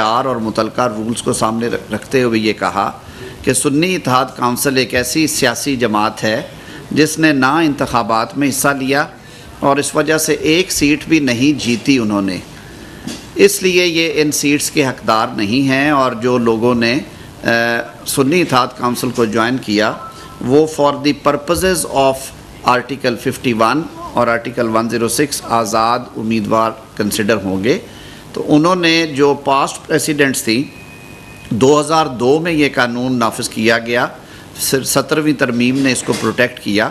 اور متعلقہ رولز کو سامنے رکھتے ہوئے یہ کہا کہ سنی اتحاد کونسل ایک ایسی سیاسی جماعت ہے جس نے نہ انتخابات میں حصہ لیا اور اس وجہ سے ایک سیٹ بھی نہیں جیتی انہوں نے، اس لیے یہ ان سیٹس کے حقدار نہیں ہیں، اور جو لوگوں نے سنی اتحاد کونسل کو جوائن کیا وہ for the purposes of article 51 اور آرٹیکل 106 آزاد امیدوار کنسیڈر ہوں گے۔ تو انہوں نے جو پاسٹ پریسیڈنٹس تھیں 2002 میں یہ قانون نافذ کیا گیا، 17ویں ترمیم نے اس کو پروٹیکٹ کیا،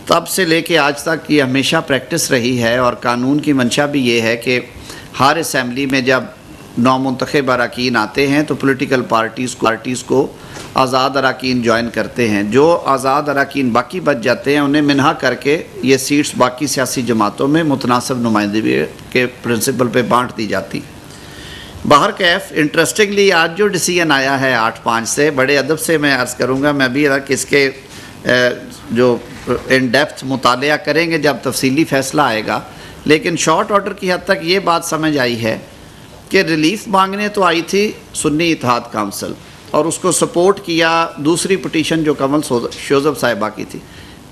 تب سے لے کے آج تک یہ ہمیشہ پریکٹس رہی ہے، اور قانون کی منشا بھی یہ ہے کہ ہر اسمبلی میں جب نامنتخب اراکین آتے ہیں تو پولیٹیکل پارٹیز کو آزاد اراکین جوائن کرتے ہیں، جو آزاد اراکین باقی بچ جاتے ہیں انہیں منحا کر کے یہ سیٹس باقی سیاسی جماعتوں میں متناسب نمائندگی کے پرنسپل پہ بانٹ دی جاتی۔ بہرکیف انٹرسٹنگلی آج جو ڈیسیژن آیا ہے 8-5 سے، بڑے ادب سے میں عرض کروں گا، میں بھی اگر اس کے جو ان ڈیپتھ مطالعہ کریں گے جب تفصیلی فیصلہ آئے گا، لیکن شارٹ آرڈر کی حد تک یہ بات سمجھ آئی ہے کہ ریلیف مانگنے تو آئی تھی سنی اتحاد کونسل، اور اس کو سپورٹ کیا دوسری پٹیشن جو کنول شوذب صاحبہ کی تھی۔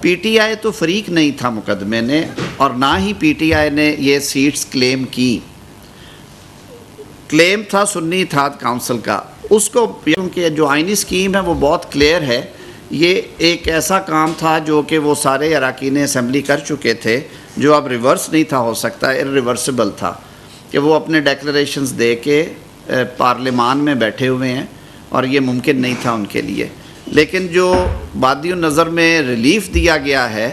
پی ٹی آئی تو فریق نہیں تھا مقدمے نے، اور نہ ہی پی ٹی آئی نے یہ سیٹس کلیم کی، کلیم تھا سنی اتحاد کونسل کا۔ اس کو کیونکہ جو آئینی اسکیم ہے وہ بہت کلیئر ہے، یہ ایک ایسا کام تھا جو کہ وہ سارے اراکین اسمبلی کر چکے تھے، جو اب ریورس نہیں تھا ہو سکتا، ارریورسیبل تھا، کہ وہ اپنے ڈیکلریشنز دے کے پارلیمان میں بیٹھے ہوئے ہیں، اور یہ ممکن نہیں تھا ان کے لیے۔ لیکن جو بادی النظر میں ریلیف دیا گیا ہے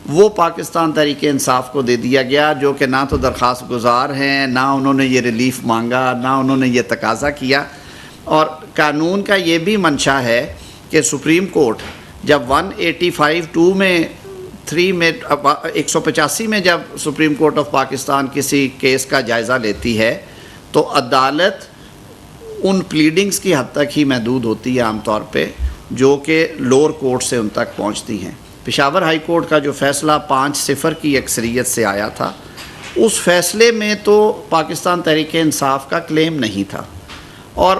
وہ پاکستان تحریک انصاف کو دے دیا گیا، جو کہ نہ تو درخواست گزار ہیں، نہ انہوں نے یہ ریلیف مانگا، نہ انہوں نے یہ تقاضا کیا۔ اور قانون کا یہ بھی منشا ہے کہ سپریم کورٹ جب 185(2) میں 3 میں 185 میں جب سپریم کورٹ آف پاکستان کسی کیس کا جائزہ لیتی ہے تو عدالت ان پلیڈنگز کی حد تک ہی محدود ہوتی ہے عام طور پہ جو کہ لوور کورٹ سے ان تک پہنچتی ہیں۔ پشاور ہائی کورٹ کا جو فیصلہ 5-0 کی اکثریت سے آیا تھا، اس فیصلے میں تو پاکستان تحریک انصاف کا کلیم نہیں تھا، اور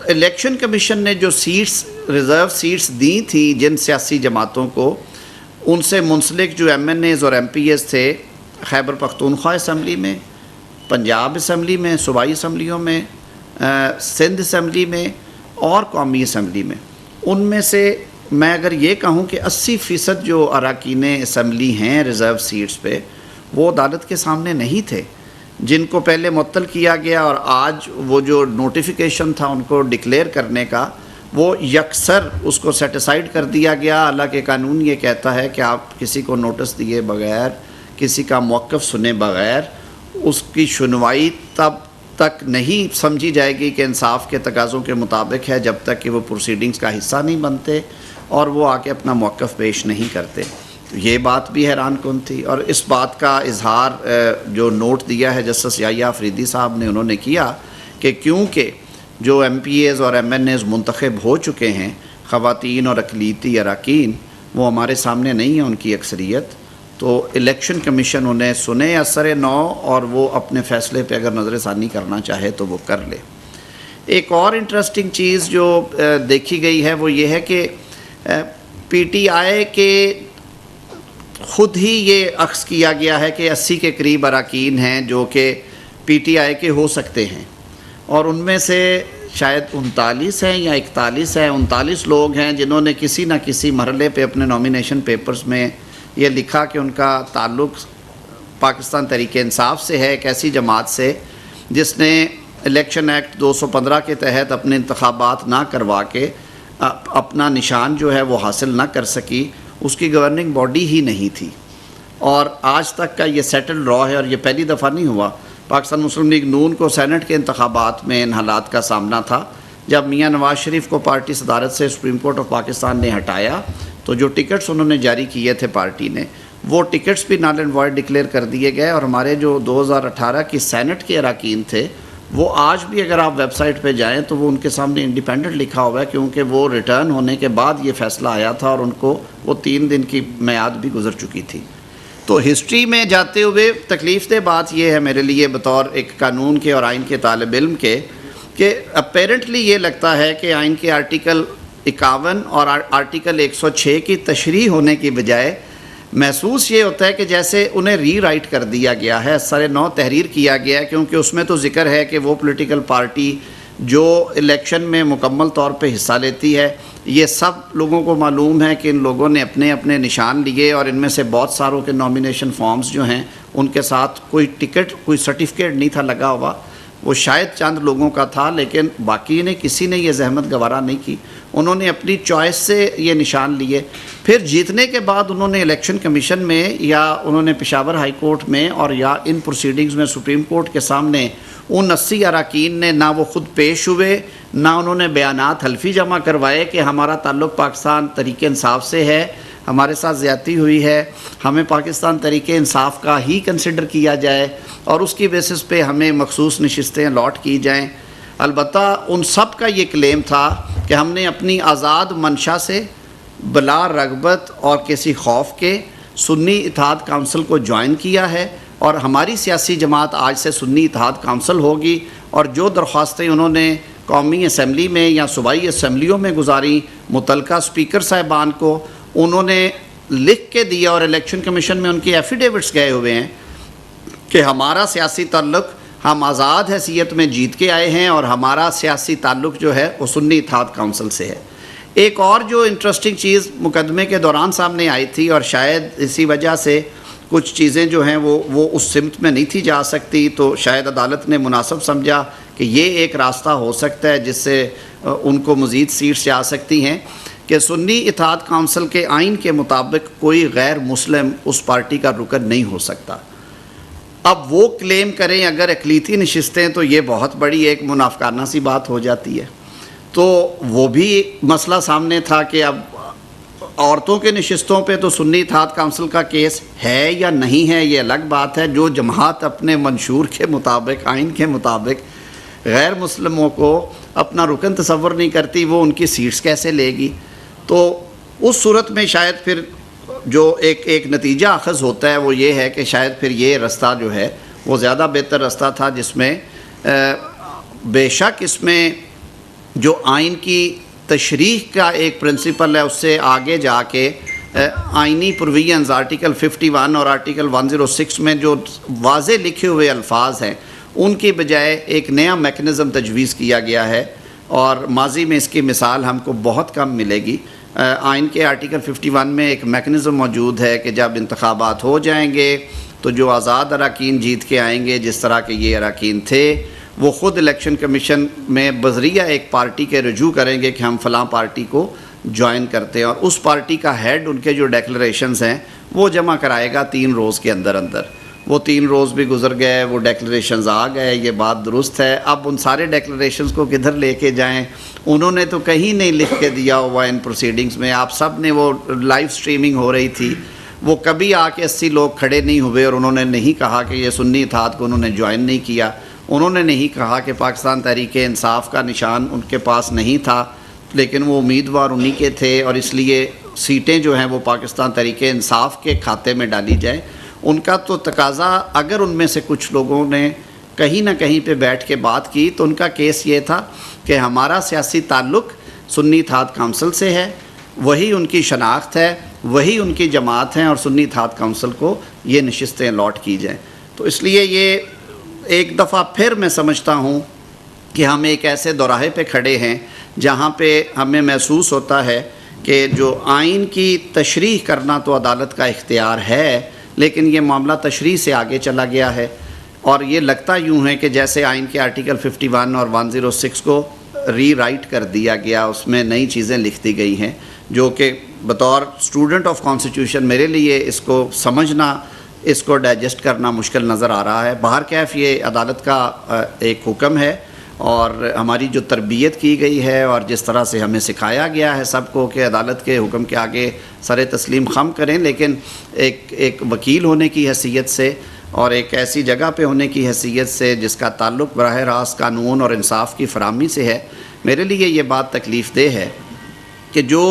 الیکشن کمیشن نے جو سیٹس ریزرو سیٹس دی تھی جن سیاسی جماعتوں کو، ان سے منسلک جو ایم این ایز اور ایم پی ایز تھے خیبر پختونخوا اسمبلی میں، پنجاب اسمبلی میں، صوبائی اسمبلیوں میں، سندھ اسمبلی میں اور قومی اسمبلی میں، ان میں سے میں اگر یہ کہوں کہ 80% جو اراکین اسمبلی ہیں ریزرو سیٹس پہ، وہ عدالت کے سامنے نہیں تھے، جن کو پہلے معطل کیا گیا، اور آج وہ جو نوٹیفیکیشن تھا ان کو ڈکلیئر کرنے کا وہ یکسر اس کو سیٹیسائیڈ کر دیا گیا۔ حالانکہ قانون یہ کہتا ہے کہ آپ کسی کو نوٹس دیے بغیر، کسی کا موقف سنے بغیر اس کی سنوائی تب تک نہیں سمجھی جائے گی کہ انصاف کے تقاضوں کے مطابق ہے جب تک کہ وہ پروسیڈنگز کا حصہ نہیں بنتے اور وہ آ کے اپنا موقف پیش نہیں کرتے۔ یہ بات بھی حیران کن تھی، اور اس بات کا اظہار جو نوٹ دیا ہے جسٹس یحییٰ آفریدی صاحب نے، انہوں نے کیا کہ کیونکہ جو ایم پی ایز اور ایم این ایز منتخب ہو چکے ہیں، خواتین اور اقلیتی اراکین، وہ ہمارے سامنے نہیں ہے ان کی اکثریت، تو الیکشن کمیشن انہیں سنے اثر نو، اور وہ اپنے فیصلے پہ اگر نظر ثانی کرنا چاہے تو وہ کر لے۔ ایک اور انٹرسٹنگ چیز جو دیکھی گئی ہے وہ یہ ہے کہ پی ٹی آئی کے خود ہی یہ اخذ کیا گیا ہے کہ 80 کے قریب اراکین ہیں جو کہ پی ٹی آئی کے ہو سکتے ہیں، اور ان میں سے شاید 39 ہیں یا 41 ہیں، 39 لوگ ہیں جنہوں نے کسی نہ کسی مرحلے پہ اپنے نامینیشن پیپرز میں یہ لکھا کہ ان کا تعلق پاکستان تحریک انصاف سے ہے، ایک ایسی جماعت سے جس نے الیکشن ایکٹ 215 کے تحت اپنے انتخابات نہ کروا کے اپنا نشان جو ہے وہ حاصل نہ کر سکی، اس کی گورننگ باڈی ہی نہیں تھی، اور آج تک کا یہ سیٹل را ہے، اور یہ پہلی دفعہ نہیں ہوا۔ پاکستان مسلم لیگ نون کو سینٹ کے انتخابات میں ان حالات کا سامنا تھا، جب میاں نواز شریف کو پارٹی صدارت سے سپریم کورٹ آف پاکستان نے ہٹایا تو جو ٹکٹس انہوں نے جاری کیے تھے پارٹی نے، وہ ٹکٹس بھی نل اینڈ وائڈ ڈکلیئر کر دیے گئے، اور ہمارے جو 2018 کی سینٹ کے اراکین تھے وہ آج بھی اگر آپ ویب سائٹ پہ جائیں تو وہ ان کے سامنے انڈیپینڈنٹ لکھا ہوا ہے، کیونکہ وہ ریٹرن ہونے کے بعد یہ فیصلہ آیا تھا اور ان کو وہ 3 دن کی میعاد بھی گزر چکی تھی۔ تو ہسٹری میں جاتے ہوئے تکلیف دہ بات یہ ہے میرے لیے بطور ایک قانون کے اور آئین کے طالب علم کے کہ اپیرنٹلی یہ لگتا ہے کہ آئین کے آرٹیکل 51 اور آرٹیکل 106 کی تشریح ہونے کی بجائے محسوس یہ ہوتا ہے کہ جیسے انہیں ری رائٹ کر دیا گیا ہے، سر نو تحریر کیا گیا ہے، کیونکہ اس میں تو ذکر ہے کہ وہ پولیٹیکل پارٹی جو الیکشن میں مکمل طور پہ حصہ لیتی ہے، یہ سب لوگوں کو معلوم ہے کہ ان لوگوں نے اپنے اپنے نشان لیے، اور ان میں سے بہت ساروں کے نامینیشن فارمز جو ہیں ان کے ساتھ کوئی ٹکٹ، کوئی سرٹیفکیٹ نہیں تھا لگا ہوا، وہ شاید چند لوگوں کا تھا، لیکن باقی نے کسی نے یہ زحمت گوارا نہیں کی، انہوں نے اپنی چوائس سے یہ نشان لیے۔ پھر جیتنے کے بعد انہوں نے الیکشن کمیشن میں یا انہوں نے پشاور ہائی کورٹ میں اور یا ان پروسیڈنگز میں سپریم کورٹ کے سامنے ان 80 اراکین نے نہ وہ خود پیش ہوئے، نہ انہوں نے بیانات حلفی جمع کروائے کہ ہمارا تعلق پاکستان تحریک انصاف سے ہے، ہمارے ساتھ زیادتی ہوئی ہے، ہمیں پاکستان تحریک انصاف کا ہی کنسیڈر کیا جائے اور اس کی بیسس پہ ہمیں مخصوص نشستیں الاٹ کی جائیں۔ البتہ ان سب کا یہ کلیم تھا کہ ہم نے اپنی آزاد منشا سے بلا رغبت اور کسی خوف کے سنی اتحاد کونسل کو جوائن کیا ہے، اور ہماری سیاسی جماعت آج سے سنی اتحاد کونسل ہوگی، اور جو درخواستیں انہوں نے قومی اسمبلی میں یا صوبائی اسمبلیوں میں گزاری متعلقہ اسپیکر صاحبان کو انہوں نے لکھ کے دیا، اور الیکشن کمیشن میں ان کی ایفیڈیوٹس گئے ہوئے ہیں کہ ہمارا سیاسی تعلق، ہم آزاد حیثیت میں جیت کے آئے ہیں، اور ہمارا سیاسی تعلق جو ہے وہ سنی اتحاد کونسل سے ہے۔ ایک اور جو انٹرسٹنگ چیز مقدمے کے دوران سامنے آئی تھی، اور شاید اسی وجہ سے کچھ چیزیں جو ہیں وہ اس سمت میں نہیں تھی جا سکتی، تو شاید عدالت نے مناسب سمجھا کہ یہ ایک راستہ ہو سکتا ہے جس سے ان کو مزید سیٹس آ سکتی ہیں، کہ سنی اتحاد کونسل کے آئین کے مطابق کوئی غیر مسلم اس پارٹی کا رکن نہیں ہو سکتا۔ اب وہ کلیم کریں اگر اقلیتی نشستیں، تو یہ بہت بڑی ایک منافقانہ سی بات ہو جاتی ہے۔ تو وہ بھی مسئلہ سامنے تھا کہ اب عورتوں کے نشستوں پہ تو سنی اتحاد کونسل کا کیس ہے یا نہیں ہے، یہ الگ بات ہے۔ جو جماعت اپنے منشور کے مطابق، آئین کے مطابق غیر مسلموں کو اپنا رکن تصور نہیں کرتی، وہ ان کی سیٹس کیسے لے گی؟ تو اس صورت میں شاید پھر جو ایک نتیجہ اخذ ہوتا ہے وہ یہ ہے کہ شاید پھر یہ رستہ جو ہے وہ زیادہ بہتر رستہ تھا، جس میں بے شک اس میں جو آئین کی تشریح کا ایک پرنسپل ہے، اس سے آگے جا کے آئینی پروویژنز آرٹیکل 51 اور آرٹیکل 106 میں جو واضح لکھے ہوئے الفاظ ہیں ان کی بجائے ایک نیا میکنزم تجویز کیا گیا ہے، اور ماضی میں اس کی مثال ہم کو بہت کم ملے گی۔ آئین کے آرٹیکل 51 میں ایک میکنزم موجود ہے کہ جب انتخابات ہو جائیں گے تو جو آزاد اراکین جیت کے آئیں گے، جس طرح کے یہ اراکین تھے، وہ خود الیکشن کمیشن میں بذریعہ ایک پارٹی کے رجوع کریں گے کہ ہم فلاں پارٹی کو جوائن کرتے ہیں، اور اس پارٹی کا ہیڈ ان کے جو ڈیکلریشنز ہیں وہ جمع کرائے گا 3 روز کے اندر اندر۔ وہ 3 روز بھی گزر گئے، وہ ڈیکلریشنز آ گئے، یہ بات درست ہے۔ اب ان سارے ڈیکلریشنز کو کدھر لے کے جائیں؟ انہوں نے تو کہیں نہیں لکھ کے دیا ہوا ان پروسیڈنگز میں، آپ سب نے، وہ لائیو سٹریمنگ ہو رہی تھی، وہ کبھی آ کے 80 لوگ کھڑے نہیں ہوئے اور انہوں نے نہیں کہا کہ یہ سنی اتحاد کو انہوں نے جوائن نہیں کیا، انہوں نے نہیں کہا کہ پاکستان تحریک انصاف کا نشان ان کے پاس نہیں تھا، لیکن وہ امیدوار انہی کے تھے، اور اس لیے سیٹیں جو ہیں وہ پاکستان تحریک انصاف کے کھاتے میں ڈالی جائیں۔ ان کا تو تقاضا، اگر ان میں سے کچھ لوگوں نے کہیں نہ کہیں پہ بیٹھ کے بات کی تو ان کا کیس یہ تھا کہ ہمارا سیاسی تعلق سنی اتحاد کونسل سے ہے، وہی ان کی شناخت ہے، وہی ان کی جماعت ہیں، اور سنی اتحاد کونسل کو یہ نشستیں الاٹ کی جائیں۔ تو اس لیے یہ ایک دفعہ پھر میں سمجھتا ہوں کہ ہم ایک ایسے دوراہے پہ کھڑے ہیں جہاں پہ ہمیں محسوس ہوتا ہے کہ جو آئین کی تشریح کرنا تو عدالت کا اختیار ہے، لیکن یہ معاملہ تشریح سے آگے چلا گیا ہے، اور یہ لگتا یوں ہے کہ جیسے آئین کے آرٹیکل 51 اور 106 کو ری رائٹ کر دیا گیا، اس میں نئی چیزیں لکھ دی گئی ہیں، جو کہ بطور اسٹوڈنٹ آف کانسٹیٹیوشن میرے لیے اس کو سمجھنا، اس کو ڈائجسٹ کرنا مشکل نظر آ رہا ہے۔ بہرکیف یہ عدالت کا ایک حکم ہے، اور ہماری جو تربیت کی گئی ہے اور جس طرح سے ہمیں سکھایا گیا ہے سب کو کہ عدالت کے حکم کے آگے سر تسلیم خم کریں، لیکن ایک وکیل ہونے کی حیثیت سے اور ایک ایسی جگہ پہ ہونے کی حیثیت سے جس کا تعلق براہ راست قانون اور انصاف کی فراہمی سے ہے، میرے لیے یہ بات تکلیف دہ ہے کہ جو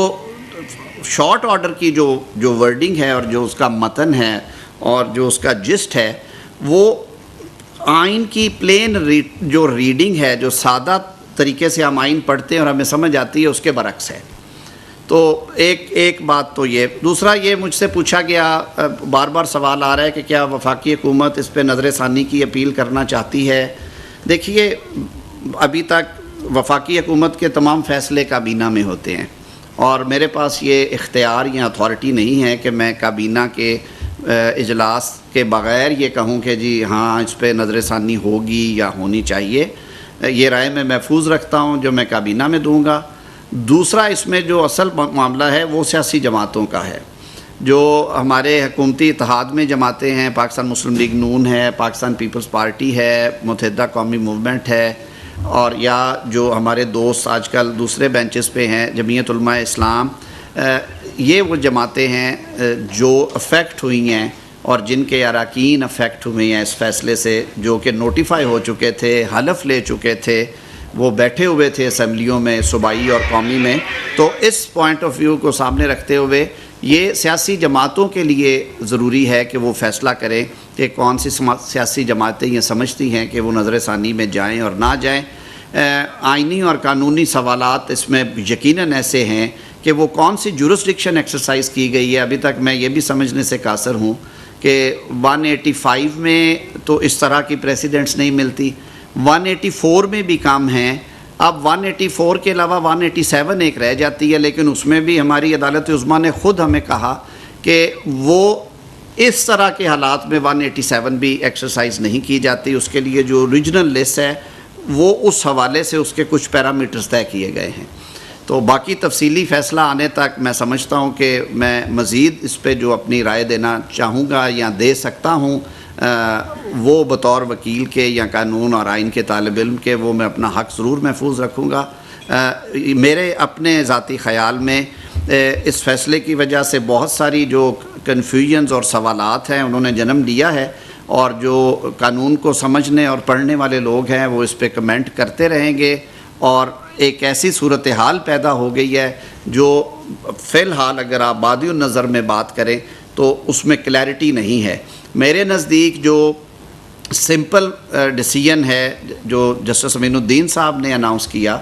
شارٹ آرڈر کی جو ورڈنگ ہے اور جو اس کا متن ہے اور جو اس کا جسٹ ہے، وہ آئین کی پلین جو ریڈنگ ہے، جو سادہ طریقے سے ہم آئین پڑھتے ہیں اور ہمیں سمجھ آتی ہے اس کے برعکس ہے. تو ایک بات تو یہ. دوسرا یہ مجھ سے پوچھا گیا، بار بار سوال آ رہا ہے کہ کیا وفاقی حکومت اس پہ نظر ثانی کی اپیل کرنا چاہتی ہے. دیکھیے، ابھی تک وفاقی حکومت کے تمام فیصلے کابینہ میں ہوتے ہیں، اور میرے پاس یہ اختیار یا اتھارٹی نہیں ہے کہ میں کابینہ کے اجلاس کے بغیر یہ کہوں کہ جی ہاں اس پہ نظر ثانی ہوگی یا ہونی چاہیے. یہ رائے میں محفوظ رکھتا ہوں جو میں کابینہ میں دوں گا. دوسرا، اس میں جو اصل معاملہ ہے وہ سیاسی جماعتوں کا ہے. جو ہمارے حکومتی اتحاد میں جماعتیں ہیں، پاکستان مسلم لیگ نون ہے، پاکستان پیپلز پارٹی ہے، متحدہ قومی موومنٹ ہے، اور یا جو ہمارے دوست آج کل دوسرے بینچز پہ ہیں، جمعیت علماء اسلام، یہ وہ جماعتیں ہیں جو افیکٹ ہوئی ہیں اور جن کے اراکین افیکٹ ہوئے ہیں اس فیصلے سے، جو کہ نوٹیفائی ہو چکے تھے، حلف لے چکے تھے، وہ بیٹھے ہوئے تھے اسمبلیوں میں صوبائی اور قومی میں. تو اس پوائنٹ آف ویو کو سامنے رکھتے ہوئے یہ سیاسی جماعتوں کے لیے ضروری ہے کہ وہ فیصلہ کریں کہ کون سی سیاسی جماعتیں یہ سمجھتی ہیں کہ وہ نظر ثانی میں جائیں اور نہ جائیں. آئینی اور قانونی سوالات اس میں یقیناً ایسے ہیں کہ وہ کون سی جورسڈکشن ایکسرسائز کی گئی ہے. ابھی تک میں یہ بھی سمجھنے سے قاصر ہوں کہ 185 میں تو اس طرح کی پریسیڈنٹس نہیں ملتی، 184 میں بھی کم ہیں. اب 184 کے علاوہ 187 ایک رہ جاتی ہے، لیکن اس میں بھی ہماری عدالت عظمیٰ نے خود ہمیں کہا کہ وہ اس طرح کے حالات میں 187 بھی ایکسرسائز نہیں کی جاتی. اس کے لیے جو اوریجنل لسٹ ہے وہ اس حوالے سے اس کے کچھ پیرامیٹرز طے کیے گئے ہیں. تو باقی تفصیلی فیصلہ آنے تک میں سمجھتا ہوں کہ میں مزید اس پہ جو اپنی رائے دینا چاہوں گا یا دے سکتا ہوں، وہ بطور وکیل کے یا قانون اور آئین کے طالب علم کے، وہ میں اپنا حق ضرور محفوظ رکھوں گا. میرے اپنے ذاتی خیال میں اس فیصلے کی وجہ سے بہت ساری جو کنفیوژنز اور سوالات ہیں انہوں نے جنم لیا ہے، اور جو قانون کو سمجھنے اور پڑھنے والے لوگ ہیں وہ اس پہ کمنٹ کرتے رہیں گے، اور ایک ایسی صورتحال پیدا ہو گئی ہے جو فی الحال اگر آپ بادی النظر میں بات کریں تو اس میں کلیئرٹی نہیں ہے. میرے نزدیک جو سمپل ڈیسیژن ہے جو جسٹس امین الدین صاحب نے اناؤنس کیا،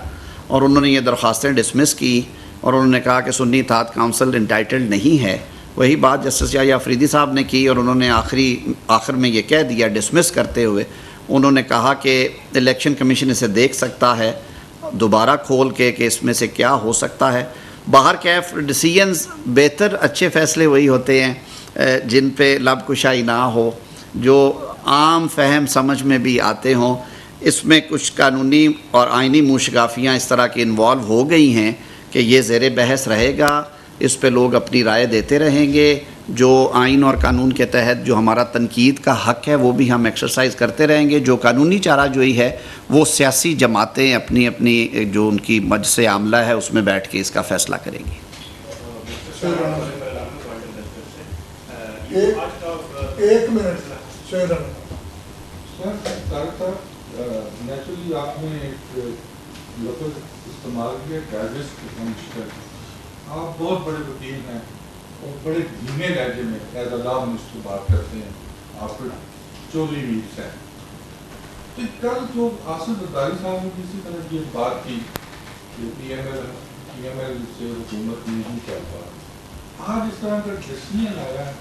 اور انہوں نے یہ درخواستیں ڈسمس کی، اور انہوں نے کہا کہ سنی اتحاد کونسل انٹائٹلڈ نہیں ہے، وہی بات جسٹس یحییٰ افریدی صاحب نے کی، اور انہوں نے آخر میں یہ کہہ دیا ڈسمس کرتے ہوئے، انہوں نے کہا کہ الیکشن کمیشن اسے دیکھ سکتا ہے دوبارہ کھول کے کہ اس میں سے کیا ہو سکتا ہے. باہر کیف ڈیسیژنز بہتر اچھے فیصلے وہی ہوتے ہیں جن پہ لب کشائی نہ ہو، جو عام فہم سمجھ میں بھی آتے ہوں. اس میں کچھ قانونی اور آئینی موشگافیاں اس طرح کی انوالو ہو گئی ہیں کہ یہ زیر بحث رہے گا، اس پہ لوگ اپنی رائے دیتے رہیں گے. جو آئین اور قانون کے تحت جو ہمارا تنقید کا حق ہے وہ بھی ہم ایکسرسائز کرتے رہیں گے. جو قانونی چارہ جوئی ہے وہ سیاسی جماعتیں اپنی اپنی جو ان کی مجلس عاملہ ہے اس میں بیٹھ کے اس کا فیصلہ کریں گی. ایک منٹ نیچرلی آپ نے ایک لفظ استعمال کیا ڈائجسٹ. آپ بہت بڑے وکیل ہیں اور بڑے دھیمے لہجے میں ایز اے لا منسٹر بات کرتے ہیں، آپ 24 ویکس ہیں. تو کل جو آصف زرداری صاحب نے کسی طرح یہ بات کی کہ پی ایم ایل سے حکومت نہیں چل پا، آج اس طرح کا ڈسیژن آیا ہے،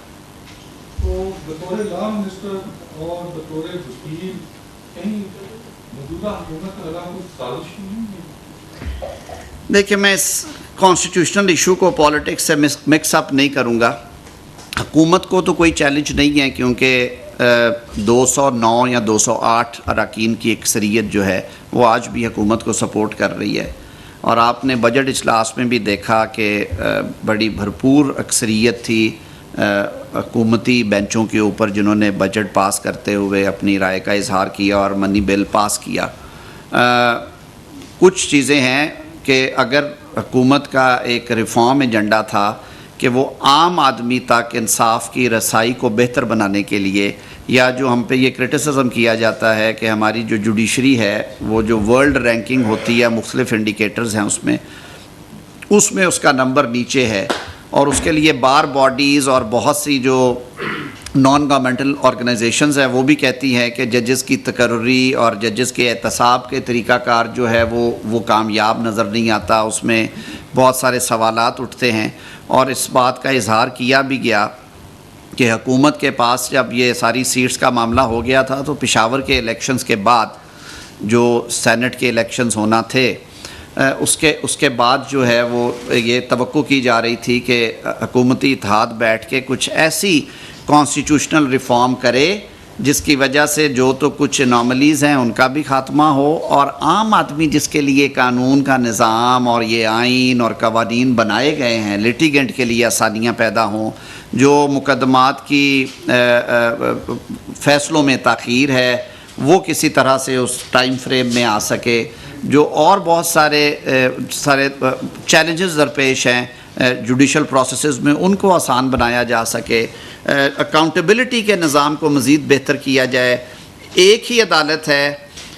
تو بطور لا منسٹر اور بطور وکیل کہیں موجودہ حکومت کے خلاف کچھ سازش نہیں ہے؟ دیکھیں، میں اس کانسٹیٹیوشنل ایشو کو پالیٹکس سے مکس اپ نہیں کروں گا. حکومت کو تو کوئی چیلنج نہیں ہے کیونکہ 209 یا 208 اراکین کی اکثریت جو ہے وہ آج بھی حکومت کو سپورٹ کر رہی ہے. اور آپ نے بجٹ اجلاس میں بھی دیکھا کہ بڑی بھرپور اکثریت تھی حکومتی بینچوں کے اوپر جنہوں نے بجٹ پاس کرتے ہوئے اپنی رائے کا اظہار کیا اور منی بل پاس کیا. کچھ چیزیں ہیں کہ اگر حکومت کا ایک ریفارم ایجنڈا تھا کہ وہ عام آدمی تک انصاف کی رسائی کو بہتر بنانے کے لیے، یا جو ہم پہ یہ کرٹیسزم کیا جاتا ہے کہ ہماری جو جوڈیشری ہے وہ جو ورلڈ رینکنگ ہوتی ہے مختلف انڈیکیٹرز ہیں اس میں اس کا نمبر نیچے ہے، اور اس کے لیے بار باڈیز اور بہت سی جو نان گورنمنٹل آرگنائزیشنز ہیں وہ بھی کہتی ہیں کہ ججز کی تقرری اور ججز کے احتساب کے طریقہ کار جو ہے وہ کامیاب نظر نہیں آتا، اس میں بہت سارے سوالات اٹھتے ہیں، اور اس بات کا اظہار کیا بھی گیا کہ حکومت کے پاس جب یہ ساری سیٹس کا معاملہ ہو گیا تھا تو پشاور کے الیکشنز کے بعد جو سینٹ کے الیکشنز ہونا تھے اس کے بعد جو ہے وہ یہ توقع کی جا رہی تھی کہ حکومتی اتحاد بیٹھ کے کچھ ایسی کانسٹیٹیوشنل ریفارم کرے جس کی وجہ سے جو تو کچھ اناملیز ہیں ان کا بھی خاتمہ ہو، اور عام آدمی جس کے لیے قانون کا نظام اور یہ آئین اور قوانین بنائے گئے ہیں لیٹیگنٹ کے لیے آسانیاں پیدا ہوں، جو مقدمات کی فیصلوں میں تاخیر ہے وہ کسی طرح سے اس ٹائم فریم میں آ سکے، جو اور بہت سارے چیلنجز درپیش ہیں جوڈیشل پروسیسز میں ان کو آسان بنایا جا سکے، اکاؤنٹیبلٹی کے نظام کو مزید بہتر کیا جائے۔ ایک ہی عدالت ہے،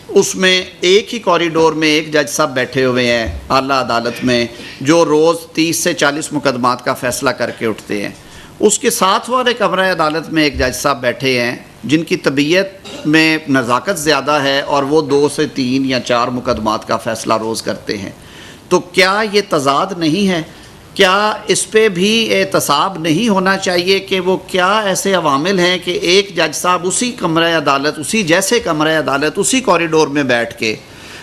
اس میں ایک ہی کوریڈور میں ایک جج صاحب بیٹھے ہوئے ہیں اعلیٰ عدالت میں، جو روز 30 سے 40 مقدمات کا فیصلہ کر کے اٹھتے ہیں۔ اس کے ساتھ والے کمرہ عدالت میں ایک جج صاحب بیٹھے ہیں جن کی طبیعت میں نزاکت زیادہ ہے، اور وہ 2 سے 3 یا 4 مقدمات کا فیصلہ روز کرتے ہیں۔ تو کیا یہ تضاد نہیں ہے؟ کیا اس پہ بھی احتساب نہیں ہونا چاہیے کہ وہ کیا ایسے عوامل ہیں کہ ایک جج صاحب اسی کمرہ عدالت، اسی جیسے کمرہ عدالت، اسی کوریڈور میں بیٹھ کے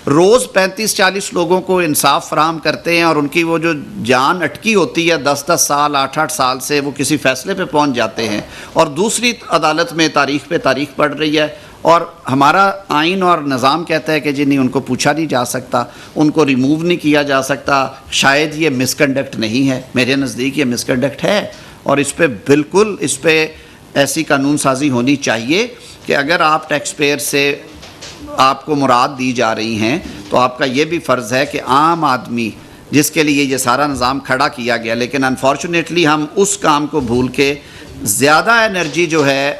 روز 35-40 لوگوں کو انصاف فراہم کرتے ہیں، اور ان کی وہ جو جان اٹکی ہوتی ہے 10-10 سال 8-8 سال سے وہ کسی فیصلے پہ پہنچ جاتے ہیں، اور دوسری عدالت میں تاریخ پہ تاریخ پڑ رہی ہے، اور ہمارا آئین اور نظام کہتا ہے کہ جی نہیں، ان کو پوچھا نہیں جا سکتا، ان کو ریموو نہیں کیا جا سکتا۔ شاید یہ مس کنڈکٹ نہیں ہے، میرے نزدیک یہ مس کنڈکٹ ہے، اور اس پہ بالکل اس پہ ایسی قانون سازی ہونی چاہیے کہ اگر آپ ٹیکس پیئر سے آپ کو مراد دی جا رہی ہیں تو آپ کا یہ بھی فرض ہے کہ عام آدمی جس کے لیے یہ سارا نظام کھڑا کیا گیا، لیکن انفارچونیٹلی ہم اس کام کو بھول کے زیادہ انرجی جو ہے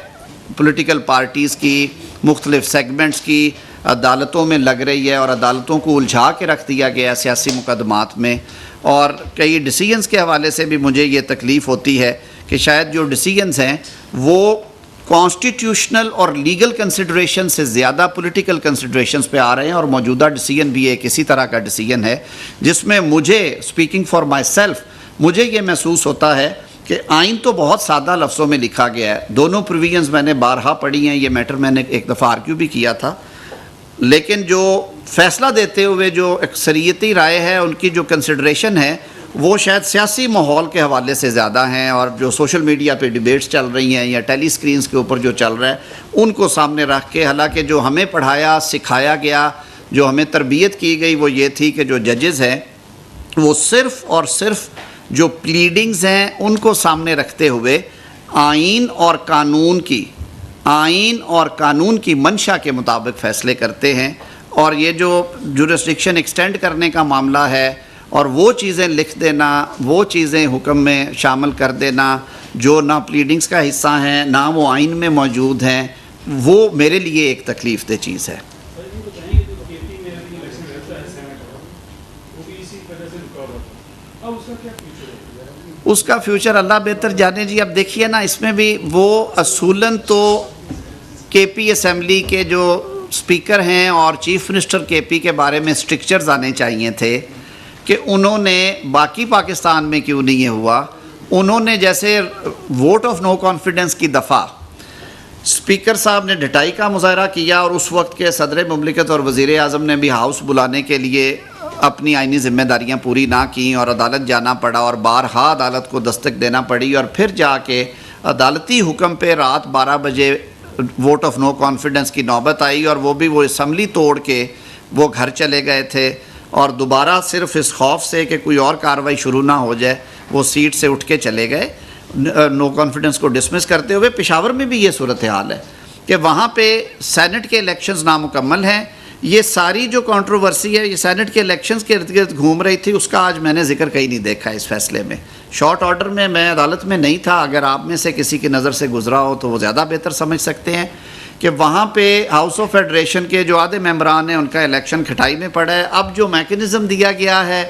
پولیٹیکل پارٹیز کی، مختلف سیگمنٹس کی عدالتوں میں لگ رہی ہے، اور عدالتوں کو الجھا کے رکھ دیا گیا ہے سیاسی مقدمات میں، اور کئی ڈیسیجنز کے حوالے سے بھی مجھے یہ تکلیف ہوتی ہے کہ شاید جو ڈیسیجنز ہیں وہ کانسٹیٹیوشنل اور لیگل کنسیڈریشن سے زیادہ پولیٹیکل کنسیڈریشنز پہ آ رہے ہیں، اور موجودہ ڈیسیجن بھی ایک اسی طرح کا ڈیسیجن ہے جس میں مجھے اسپیکنگ فار مائی سیلف مجھے یہ محسوس ہوتا ہے کہ آئین تو بہت سادہ لفظوں میں لکھا گیا ہے، دونوں پروویژنز میں نے بارہا پڑھی ہیں، یہ میٹر میں نے ایک دفعہ آرگیو بھی کیا تھا، لیکن جو فیصلہ دیتے ہوئے جو اکثریتی رائے ہے ان کی جو کنسیڈریشن ہے وہ شاید سیاسی ماحول کے حوالے سے زیادہ ہیں، اور جو سوشل میڈیا پہ ڈیبیٹس چل رہی ہیں یا ٹیلی سکرینز کے اوپر جو چل رہا ہے ان کو سامنے رکھ کے، حالانکہ جو ہمیں پڑھایا سکھایا گیا، جو ہمیں تربیت کی گئی وہ یہ تھی کہ جو ججز ہیں وہ صرف اور صرف جو پلیڈنگز ہیں ان کو سامنے رکھتے ہوئے آئین اور قانون کی منشا کے مطابق فیصلے کرتے ہیں، اور یہ جو جورسڈکشن ایکسٹینڈ کرنے کا معاملہ ہے اور وہ چیزیں لکھ دینا، وہ چیزیں حکم میں شامل کر دینا جو نہ پلیڈنگز کا حصہ ہیں نہ وہ آئین میں موجود ہیں، وہ میرے لیے ایک تکلیف دہ چیز ہے۔ اس کا فیوچر اللہ بہتر جانے جی۔ اب دیکھیے نا، اس میں بھی وہ اصولاً تو کے پی اسمبلی کے جو اسپیکر ہیں اور چیف منسٹر کے پی کے بارے میں اسٹرکچرز آنے چاہیے تھے کہ انہوں نے باقی پاکستان میں کیوں نہیں یہ ہوا، انہوں نے جیسے ووٹ آف نو کانفیڈنس کی دفعہ اسپیکر صاحب نے ڈٹائی کا مظاہرہ کیا، اور اس وقت کے صدر مملکت اور وزیر اعظم نے بھی ہاؤس بلانے کے لیے اپنی آئینی ذمہ داریاں پوری نہ کیں، اور عدالت جانا پڑا، اور بارہا عدالت کو دستک دینا پڑی، اور پھر جا کے عدالتی حکم پہ رات 12 بجے ووٹ آف نو کانفیڈنس کی نوبت آئی، اور وہ بھی وہ اسمبلی توڑ کے وہ گھر چلے گئے تھے، اور دوبارہ صرف اس خوف سے کہ کوئی اور کارروائی شروع نہ ہو جائے وہ سیٹ سے اٹھ کے چلے گئے نو کانفیڈنس کو ڈسمس کرتے ہوئے۔ پشاور میں بھی یہ صورتحال ہے کہ وہاں پہ سینٹ کے الیکشنز نامکمل ہیں۔ یہ ساری جو کنٹروورسی ہے یہ سینٹ کے الیکشنز کے ارد گرد گھوم رہی تھی، اس کا آج میں نے ذکر کہیں نہیں دیکھا اس فیصلے میں۔ شارٹ آرڈر میں عدالت میں نہیں تھا، اگر آپ میں سے کسی کی نظر سے گزرا ہو تو وہ زیادہ بہتر سمجھ سکتے ہیں کہ وہاں پہ ہاؤس آف فیڈریشن کے جو آدھے ممبران ہیں ان کا الیکشن کھٹائی میں پڑا ہے. اب جو میکنزم دیا گیا ہے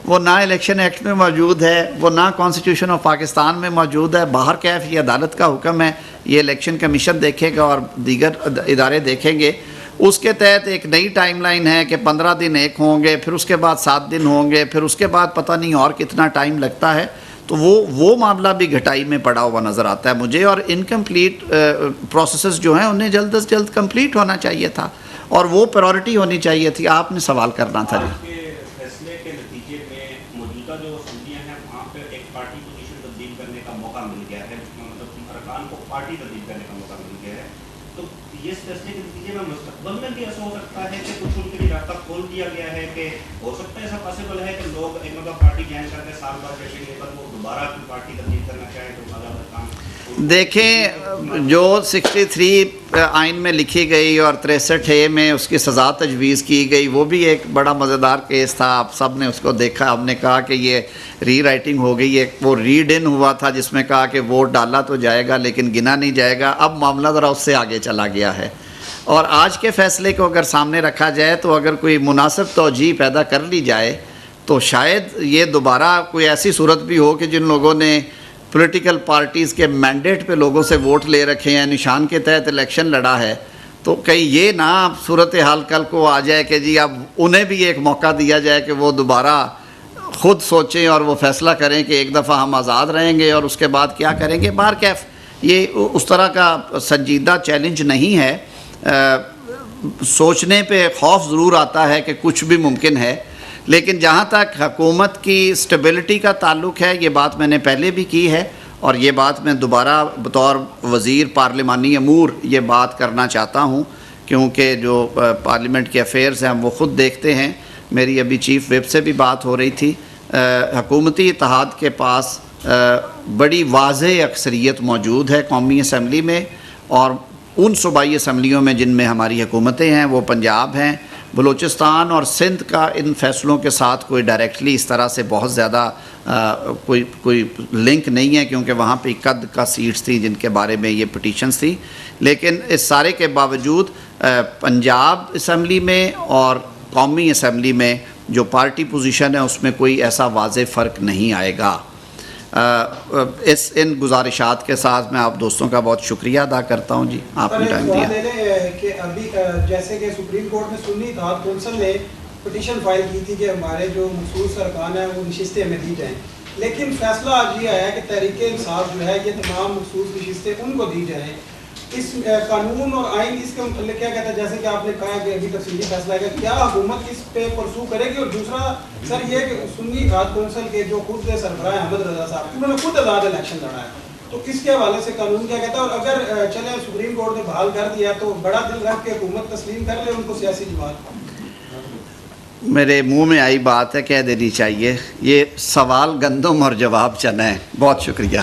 وہ نہ الیکشن ایکٹ میں موجود ہے, وہ نہ کانسٹیٹیوشن آف پاکستان میں موجود ہے. باہر کیف یہ عدالت کا حکم ہے, یہ الیکشن کمیشن دیکھے گا اور دیگر ادارے دیکھیں گے. اس کے تحت ایک نئی ٹائم لائن ہے کہ 15 دن ایک ہوں گے, پھر اس کے بعد 7 دن ہوں گے, پھر اس کے بعد پتہ نہیں اور کتنا ٹائم لگتا ہے. تو وہ معاملہ بھی گھٹائی میں پڑا ہوا نظر آتا ہے مجھے. اور انکمپلیٹ پروسیسز جو ہیں انہیں جلد از جلد کمپلیٹ ہونا چاہیے تھا اور وہ پرائورٹی ہونی چاہیے تھی. آپ نے سوال کرنا تھا. آج کے فیصلے کے نتیجے میں موجودہ جو اسمبلیاں ہیں وہاں پہ ایک پارٹی پوزیشن تبدیل کرنے کا موقع مل گیا ہے, مطلب ارکان کو پارٹی تبدیل کرنے کا موقع مل گیا ہے. تو اس فیصلے کے نتیجے میں مستقبل میں بھی ایسا ہو سکتا ہے کہ کچھ ان کے لیے راستہ کھول دیا گیا ہے کہ ہو سکتا ہے ایسا پاسبل ہے کہ لوگ ایک مرتبہ پارٹی جوائن کر کے سال بعد جیسے لے کر وہ دوبارہ اپنی پارٹی تبدیل کرنا چاہیں تو زیادہ کام. دیکھیں جو 63 آئین میں لکھی گئی اور 63A میں اس کی سزا تجویز کی گئی, وہ بھی ایک بڑا مزیدار کیس تھا. آپ سب نے اس کو دیکھا. ہم نے کہا کہ یہ ری رائٹنگ ہو گئی ہے. وہ ریڈ ان ہوا تھا جس میں کہا کہ ووٹ ڈالا تو جائے گا لیکن گنا نہیں جائے گا. اب معاملہ ذرا اس سے آگے چلا گیا ہے. اور آج کے فیصلے کو اگر سامنے رکھا جائے تو اگر کوئی مناسب توجیہ پیدا کر لی جائے تو شاید یہ دوبارہ کوئی ایسی صورت بھی ہو کہ جن لوگوں نے پولیٹیکل پارٹیز کے مینڈیٹ پہ لوگوں سے ووٹ لے رکھے ہیں, نشان کے تحت الیکشن لڑا ہے, تو کہیں یہ نہ صورتحال کل کو آ جائے کہ جی اب انہیں بھی ایک موقع دیا جائے کہ وہ دوبارہ خود سوچیں اور وہ فیصلہ کریں کہ ایک دفعہ ہم آزاد رہیں گے اور اس کے بعد کیا کریں گے. باہر کیف یہ اس طرح کا سنجیدہ چیلنج نہیں ہے. سوچنے پہ خوف ضرور آتا ہے کہ کچھ بھی ممکن ہے, لیکن جہاں تک حکومت کی سٹیبلٹی کا تعلق ہے یہ بات میں نے پہلے بھی کی ہے اور یہ بات میں دوبارہ بطور وزیر پارلیمانی امور یہ بات کرنا چاہتا ہوں کیونکہ جو پارلیمنٹ کے افیئرز ہیں وہ خود دیکھتے ہیں. میری ابھی چیف وپ سے بھی بات ہو رہی تھی. حکومتی اتحاد کے پاس بڑی واضح اکثریت موجود ہے قومی اسمبلی میں, اور ان صوبائی اسمبلیوں میں جن میں ہماری حکومتیں ہیں وہ پنجاب ہیں, بلوچستان اور سندھ کا ان فیصلوں کے ساتھ کوئی ڈائریکٹلی اس طرح سے بہت زیادہ کوئی لنک نہیں ہے کیونکہ وہاں پہ قد کا سیٹس تھیں جن کے بارے میں یہ پٹیشنز تھی. لیکن اس سارے کے باوجود پنجاب اسمبلی میں اور قومی اسمبلی میں جو پارٹی پوزیشن ہے اس میں کوئی ایسا واضح فرق نہیں آئے گا. ان گزارشات کے ساتھ میں آپ دوستوں کا بہت شکریہ ادا کرتا ہوں. جی آپ نے ٹائم دیا. کہ ابھی جیسے کہ سپریم کورٹ میں سنی اتحاد کونسل نے پٹیشن فائل کی تھی کہ ہمارے جو مخصوص ارکان ہیں وہ نشستیں ہمیں دی جائیں, لیکن فیصلہ آج یہ آیا کہ تحریک انصاف جو ہے یہ تمام مخصوص نشستیں ان کو دی جائیں. اس قانون اور آئین اس کے متعلق کیا کہتا ہے, جیسے کہ آپ نے کہا کہ ابھی تفصیلی فیصلہ ہے کہ کیا حکومت اس پہ پرسو کرے گی؟ اور دوسرا سر یہ کہ سنی اتحاد کونسل کے جو خود سربراہ احمد رضا صاحب انہوں نے خود آزاد الیکشن لڑا ہے, تو اس کے حوالے سے قانون کیا کہتا ہے؟ اور اگر چلے سپریم کورٹ نے بحال کر دیا تو بڑا دل رکھ کے حکومت تسلیم کر لے ان کو سیاسی جماعت؟ میرے منہ میں آئی بات ہے کہہ دینی چاہیے. یہ سوال گندم اور جواب چنا ہے. بہت شکریہ.